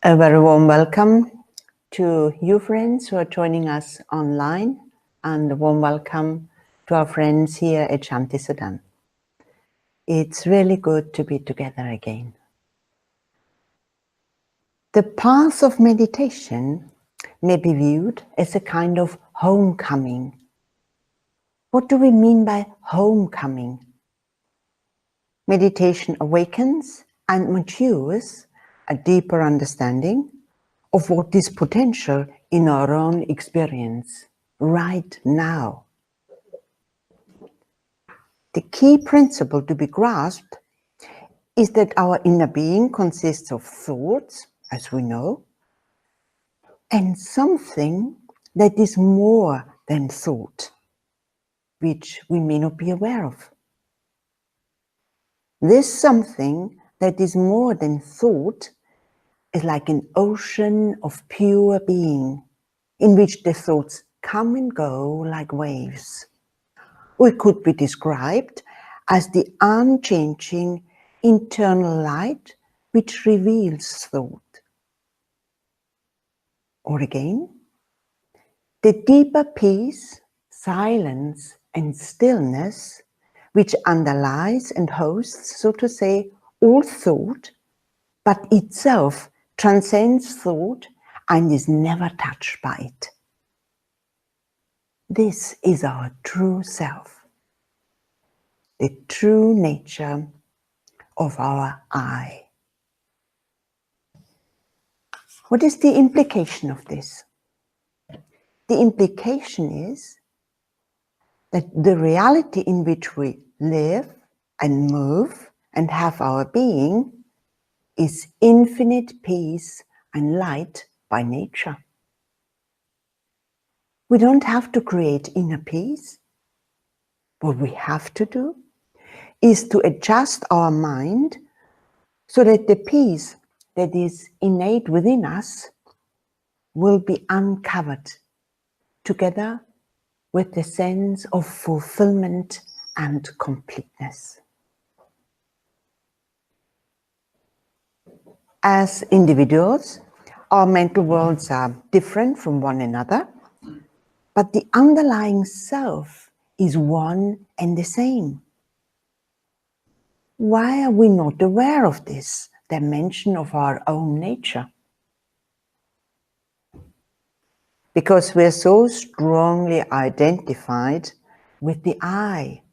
A very warm welcome to you friends who are joining us online, and a warm welcome to our friends here at Shanti Sadan. It's really good to be together again. The path of meditation may be viewed as a kind of homecoming. What do we mean by homecoming? Meditation awakens and matures a deeper understanding of what is potential in our own experience right now. The key principle to be grasped is that our inner being consists of thoughts, as we know, and something that is more than thought, which we may not be aware of. This something that is more than thought is like an ocean of pure being, in which the thoughts come and go like waves. Or it could be described as the unchanging internal light which reveals thought. Or again, the deeper peace, silence, and stillness which underlies and hosts, so to say, all thought, but itself transcends thought and is never touched by it. This is our true self, the true nature of our I. What is the implication of this? The implication is that the reality in which we live and move and have our being is infinite peace and light by nature. We don't have to create inner peace. What we have to do is to adjust our mind so that the peace that is innate within us will be uncovered together with the sense of fulfillment and completeness. As individuals, our mental worlds are different from one another, but the underlying self is one and the same. Why are we not aware of this dimension of our own nature? Because we're so strongly identified with the I,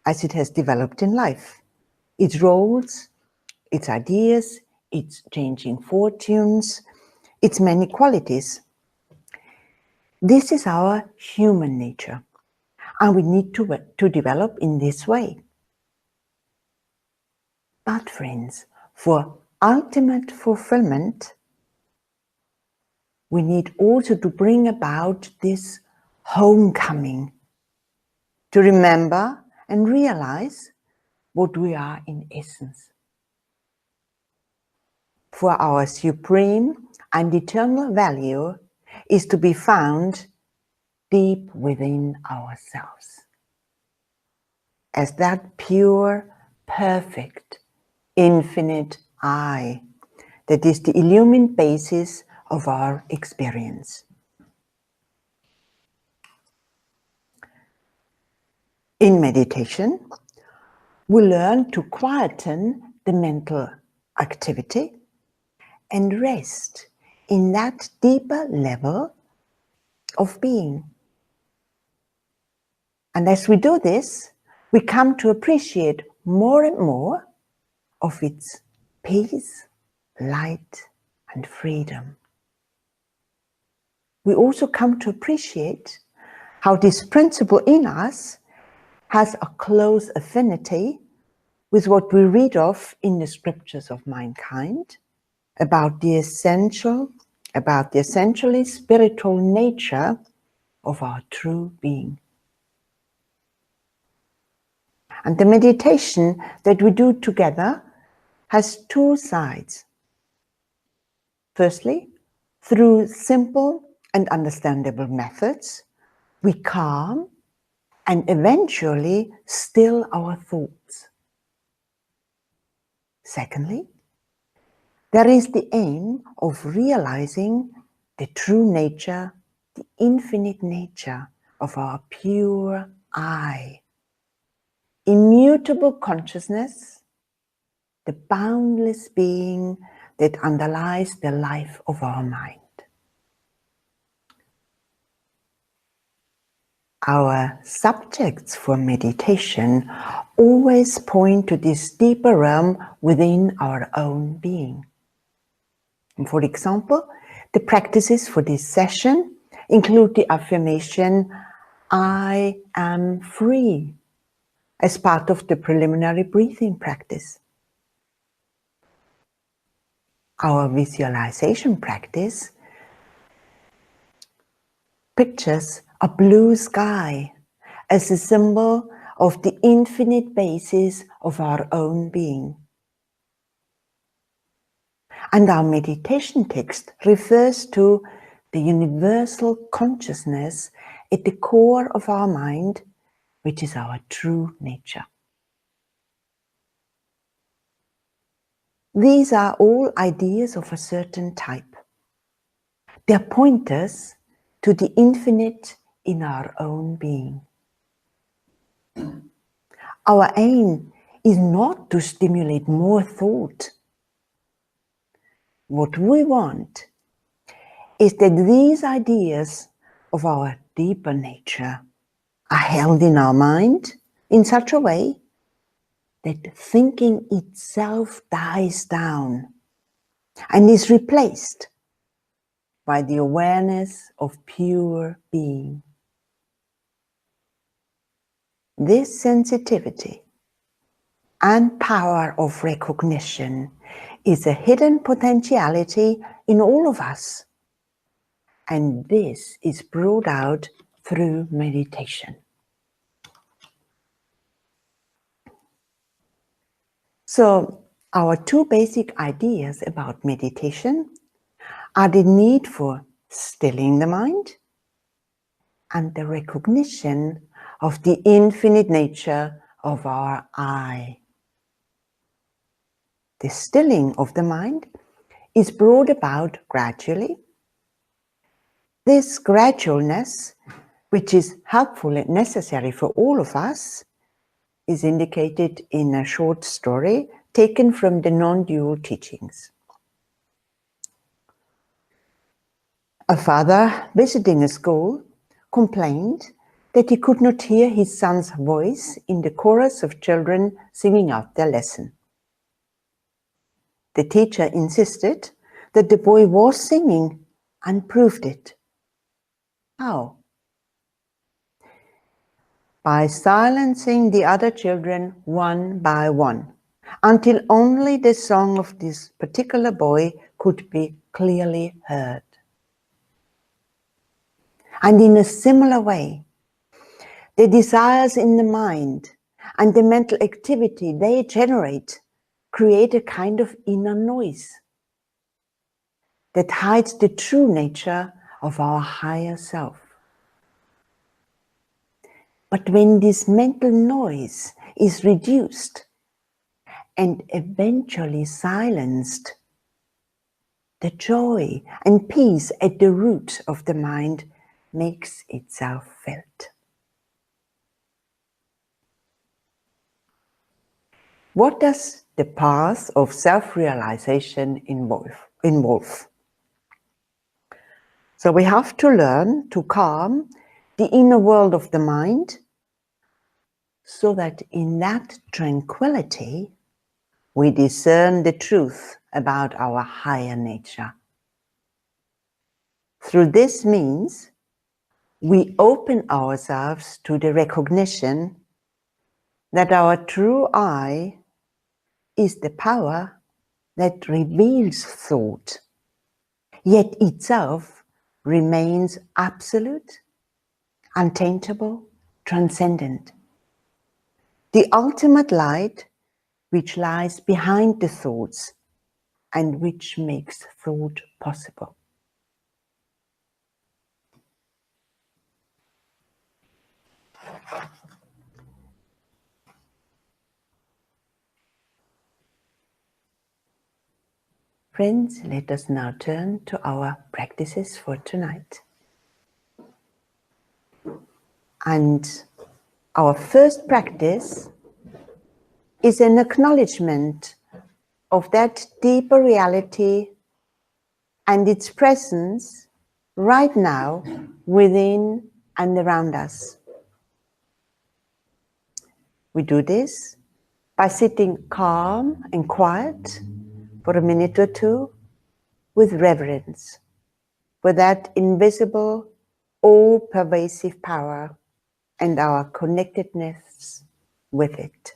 as it has developed in life. Its roles, its ideas, its changing fortunes, its many qualities. This is our human nature, and we need to develop in this way. But friends, for ultimate fulfillment, we need also to bring about this homecoming, to remember and realize what we are in essence. For our supreme and eternal value is to be found deep within ourselves, as that pure, perfect, infinite I that is the illumined basis of our experience. In meditation, we learn to quieten the mental activity and rest in that deeper level of being. And as we do this, we come to appreciate more and more of its peace, light, and freedom. We also come to appreciate how this principle in us has a close affinity with what we read of in the scriptures of mankind about the essentially spiritual nature of our true being. And the meditation that we do together has two sides. Firstly, through simple and understandable methods, we calm and eventually still our thoughts. Secondly, There is the aim of realizing the true nature, the infinite nature of our pure I, immutable consciousness, the boundless being that underlies the life of our mind. Our subjects for meditation always point to this deeper realm within our own being. And for example, the practices for this session include the affirmation, I am free, as part of the preliminary breathing practice. Our visualization practice pictures a blue sky as a symbol of the infinite basis of our own being. And our meditation text refers to the universal consciousness at the core of our mind, which is our true nature. These are all ideas of a certain type. They are pointers to the infinite in our own being. Our aim is not to stimulate more thought. What we want is that these ideas of our deeper nature are held in our mind in such a way that thinking itself dies down and is replaced by the awareness of pure being. This sensitivity and power of recognition is a hidden potentiality in all of us, and this is brought out through meditation. So, our two basic ideas about meditation are the need for stilling the mind and the recognition of the infinite nature of our I. The stilling of the mind is brought about gradually. This gradualness, which is helpful and necessary for all of us, is indicated in a short story taken from the non-dual teachings. A father visiting a school complained that he could not hear his son's voice in the chorus of children singing out their lesson. The teacher insisted that the boy was singing and proved it. How? By silencing the other children one by one, until only the song of this particular boy could be clearly heard. And in a similar way, the desires in the mind and the mental activity they generate create a kind of inner noise that hides the true nature of our higher self. But when this mental noise is reduced and eventually silenced, the joy and peace at the root of the mind makes itself felt. What does the path of self-realization involve? So we have to learn to calm the inner world of the mind so that in that tranquility we discern the truth about our higher nature. Through this means, we open ourselves to the recognition that our true I is the power that reveals thought, yet itself remains absolute, untaintable, transcendent. The ultimate light which lies behind the thoughts and which makes thought possible. Friends, let us now turn to our practices for tonight. And our first practice is an acknowledgement of that deeper reality and its presence right now within and around us. We do this by sitting calm and quiet for a minute or two with reverence for that invisible, all-pervasive power and our connectedness with it.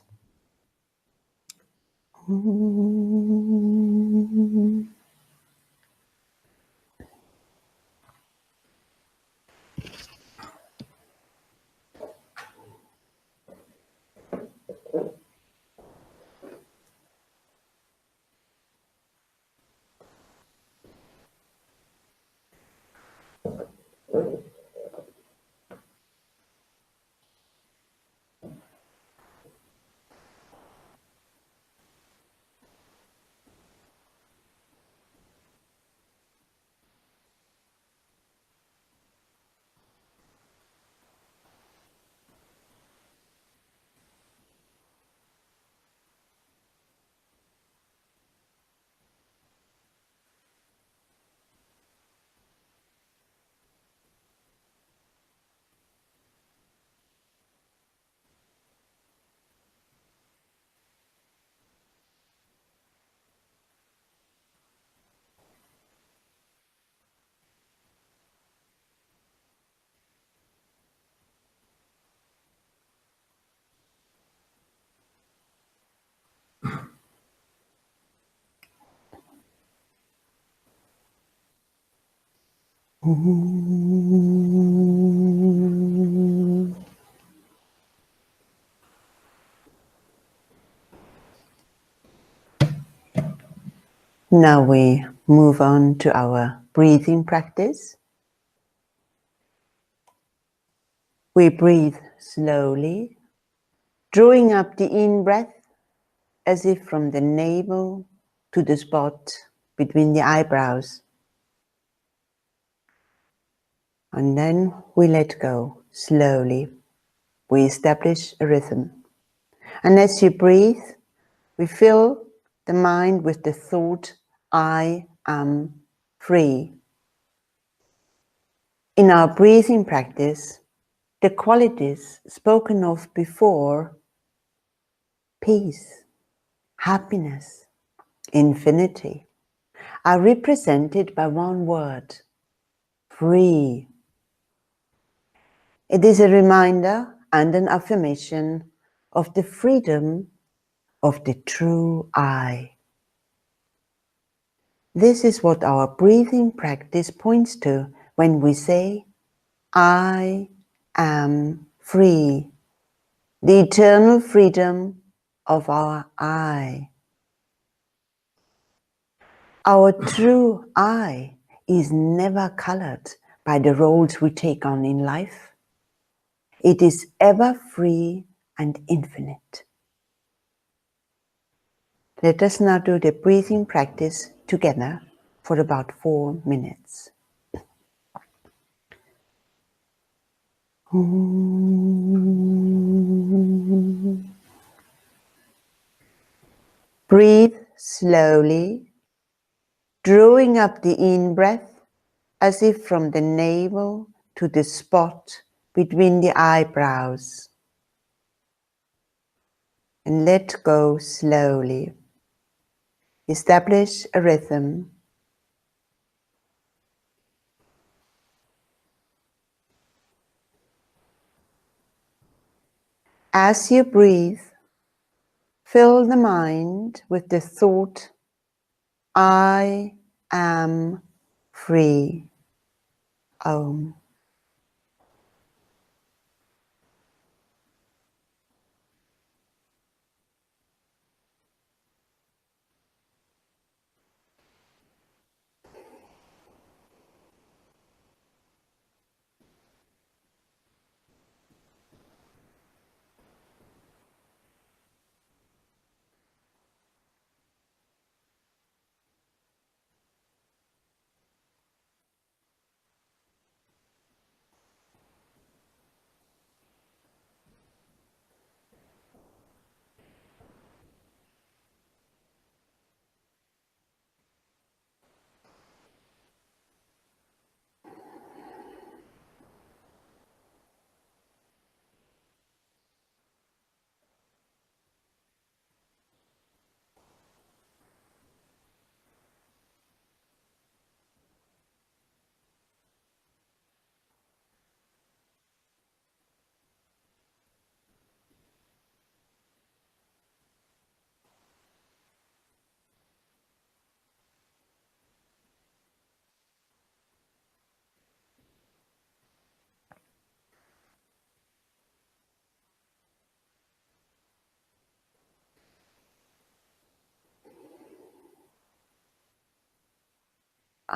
Now we move on to our breathing practice. We breathe slowly, drawing up the in-breath as if from the navel to the spot between the eyebrows. And then we let go slowly. We establish a rhythm. And as you breathe, we fill the mind with the thought, I am free. In our breathing practice, the qualities spoken of before, peace, happiness, infinity, are represented by one word, free. It is a reminder and an affirmation of the freedom of the true I. This is what our breathing practice points to when we say, I am free, the eternal freedom of our I. Our true I is never colored by the roles we take on in life. It is ever free and infinite. Let us now do the breathing practice together for about 4 minutes. Breathe slowly, drawing up the in-breath as if from the navel to the spot between the eyebrows. And let go slowly. Establish a rhythm. As you breathe, fill the mind with the thought, I am free. Om.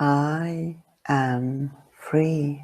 I am free.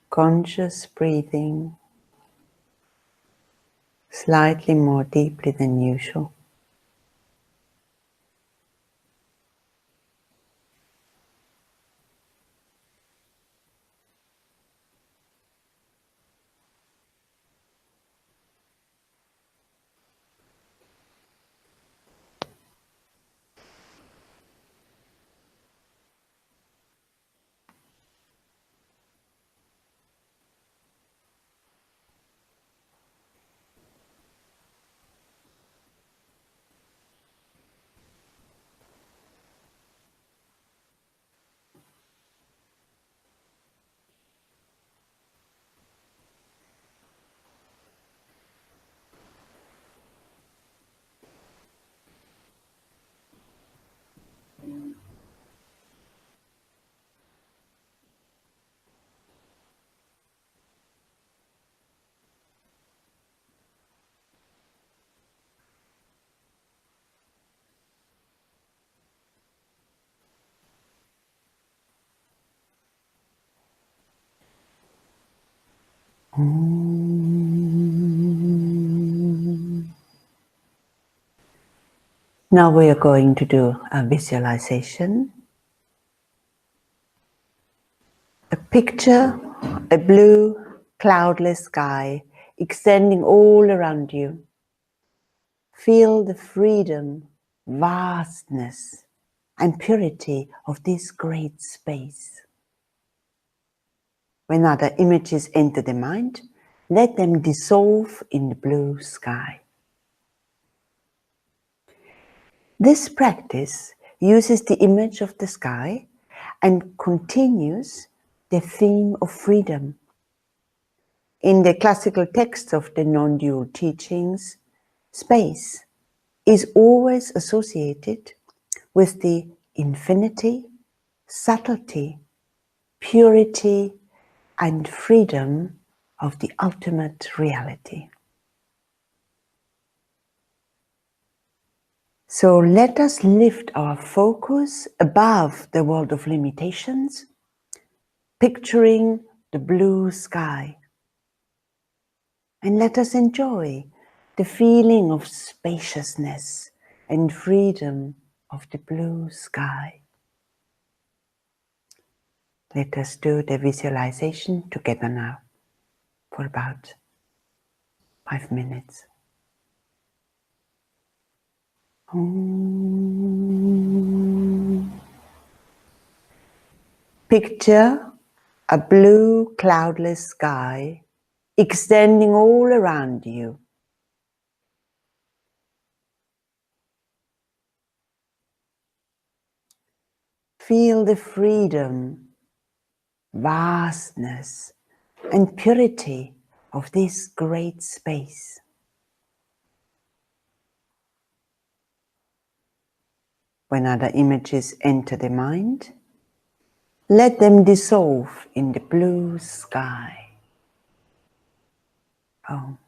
Conscious breathing slightly more deeply than usual. Now we are going to do a visualization. A picture, a blue, cloudless sky extending all around you. Feel the freedom, vastness, and purity of this great space. When other images enter the mind, let them dissolve in the blue sky. This practice uses the image of the sky and continues the theme of freedom. In the classical texts of the non-dual teachings, space is always associated with the infinity, subtlety, purity, and freedom of the ultimate reality. So let us lift our focus above the world of limitations, picturing the blue sky. And let us enjoy the feeling of spaciousness and freedom of the blue sky. Let us do the visualization together now for about 5 minutes. Picture a blue cloudless sky extending all around you. Feel the freedom, vastness, and purity of this great space. When other images enter the mind, let them dissolve in the blue sky. Oh.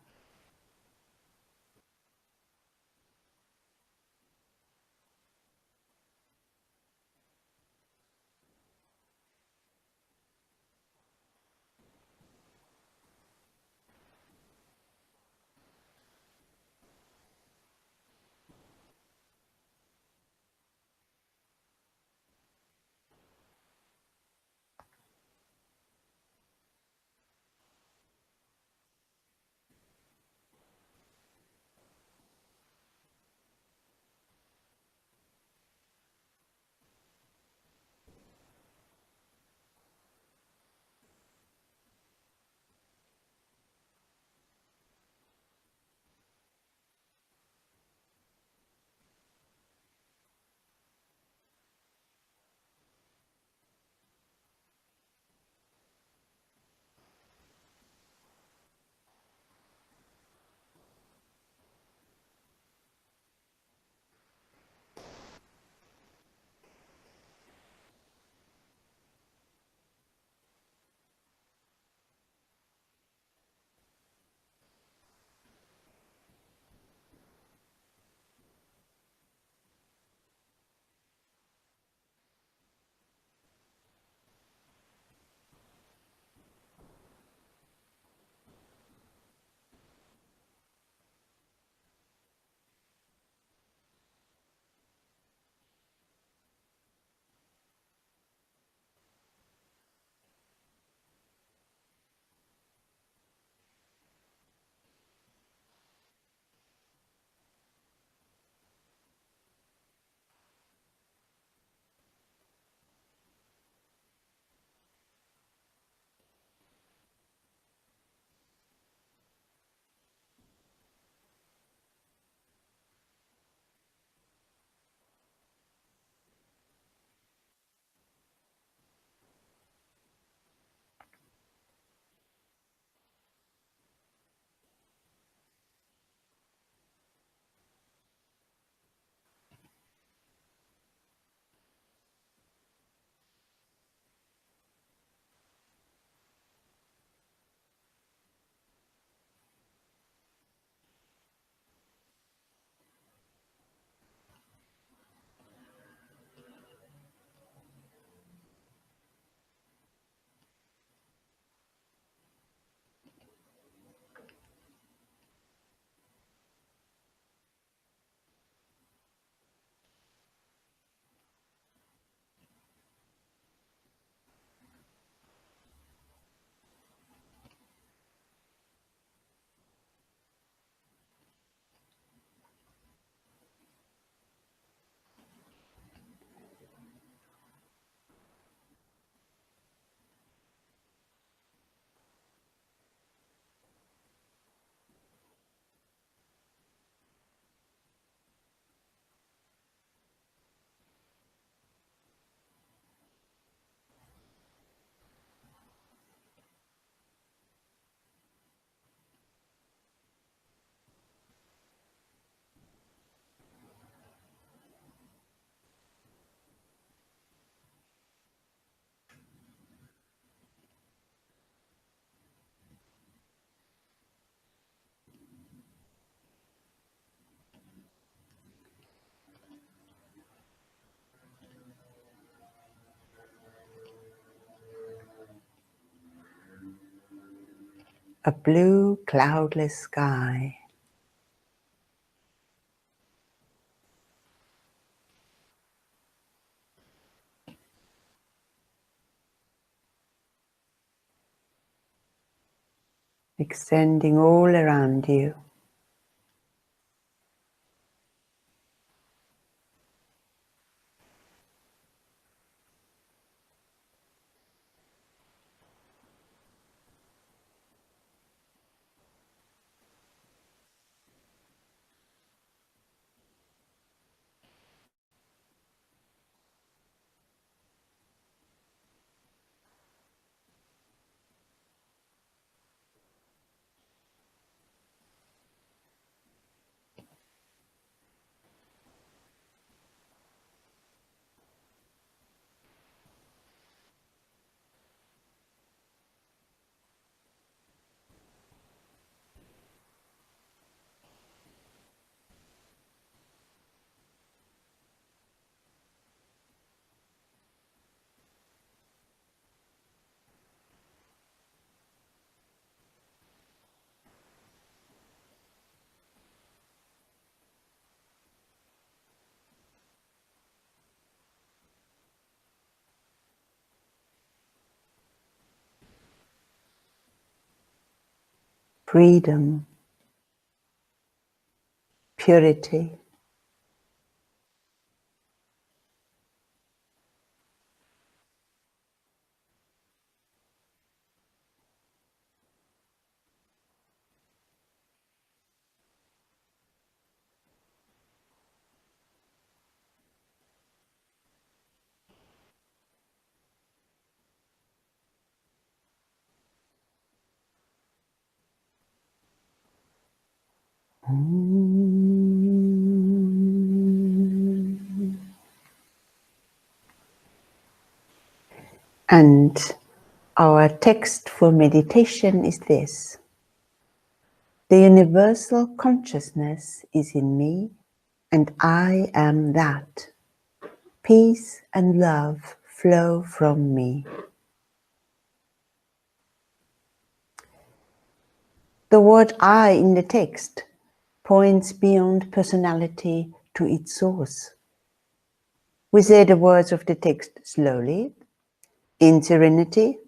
a blue cloudless sky. Extending all around you. Freedom, purity, and our text for meditation is this: the universal consciousness is in me, and I am that. Peace and love flow from me. The word I in the text points beyond personality to its source. We say the words of the text slowly, in serenity,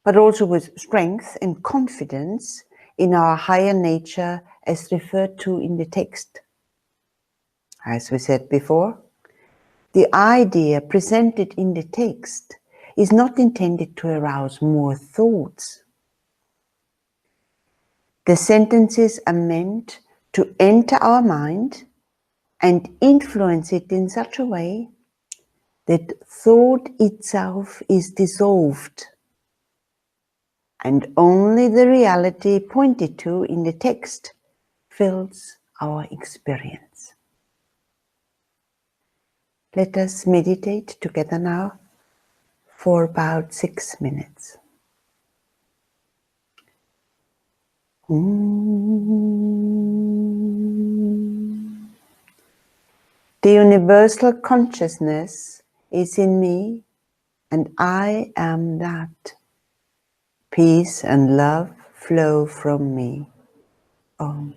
but also with strength and confidence in our higher nature as referred to in the text. As we said before, the idea presented in the text is not intended to arouse more thoughts. The sentences are meant to enter our mind and influence it in such a way that thought itself is dissolved, and only the reality pointed to in the text fills our experience. Let us meditate together now for about 6 minutes. The universal consciousness is in me, and I am that. Peace and love flow from me. Om.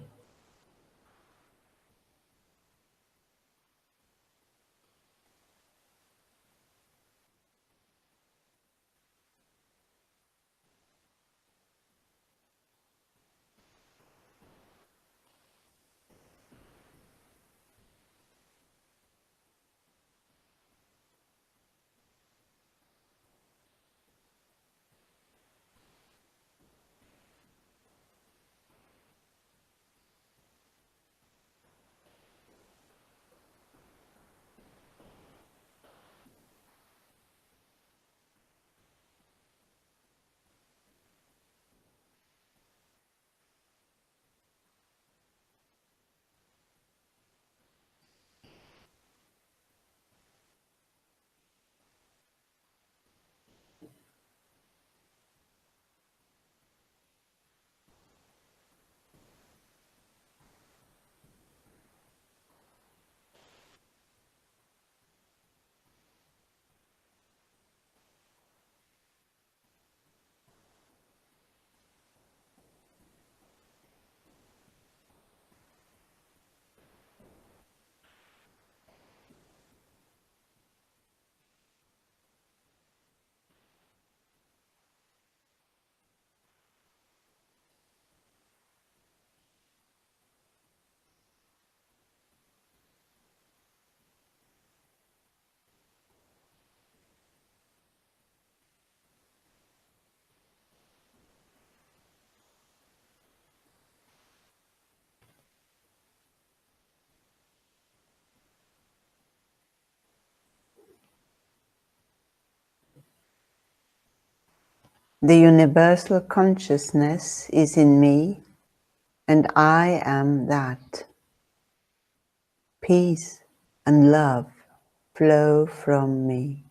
The universal consciousness is in me, and I am that. Peace and love flow from me.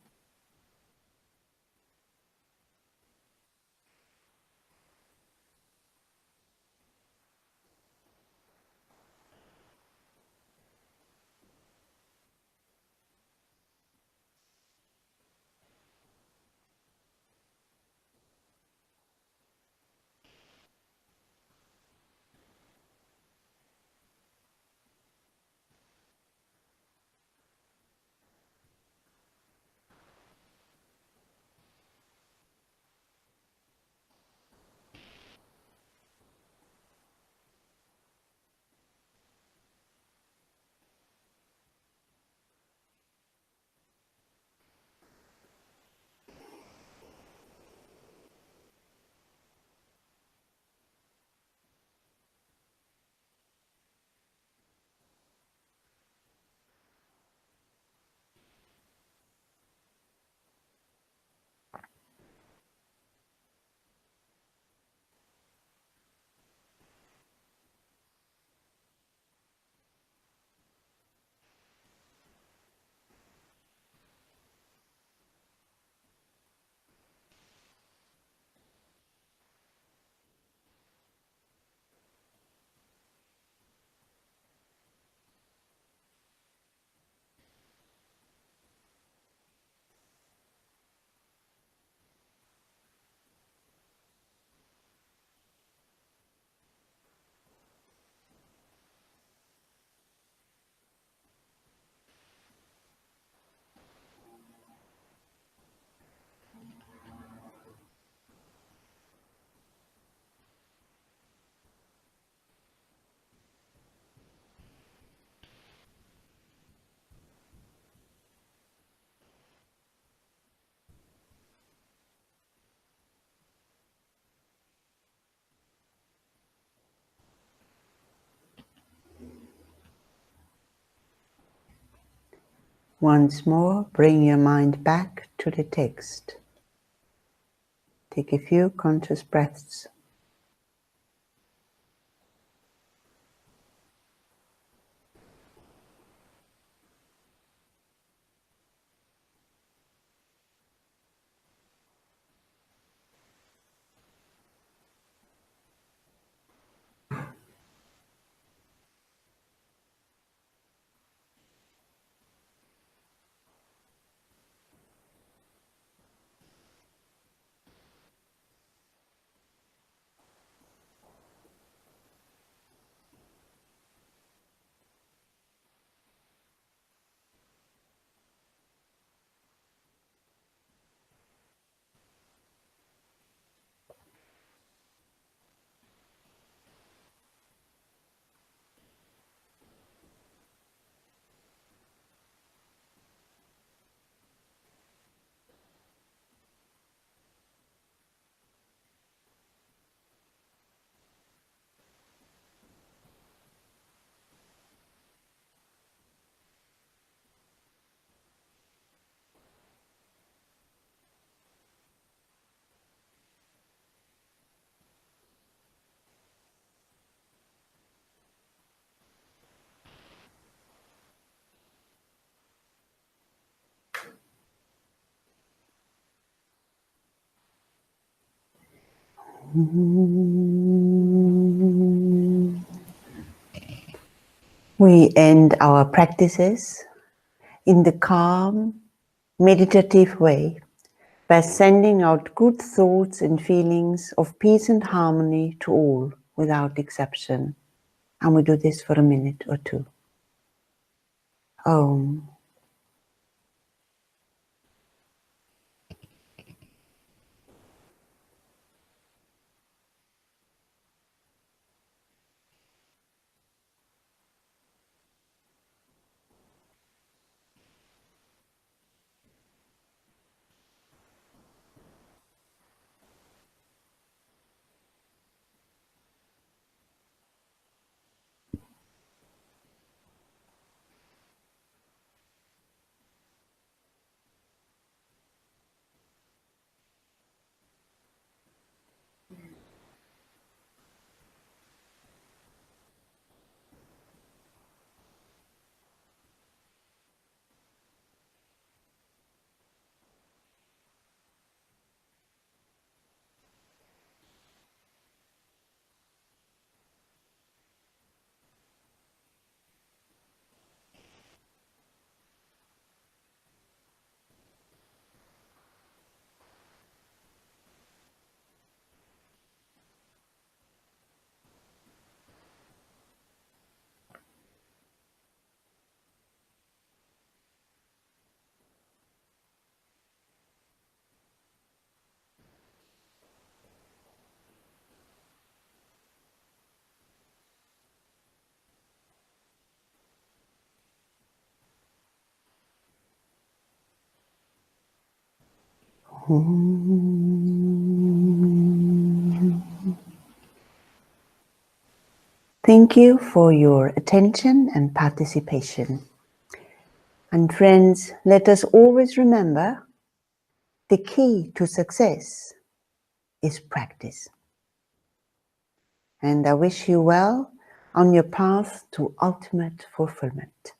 Once more, bring your mind back to the text. Take a few conscious breaths. We end our practices in the calm, meditative way by sending out good thoughts and feelings of peace and harmony to all without exception. And we do this for a minute or two. Om. Thank you for your attention and participation. And friends, let us always remember the key to success is practice. And I wish you well on your path to ultimate fulfillment.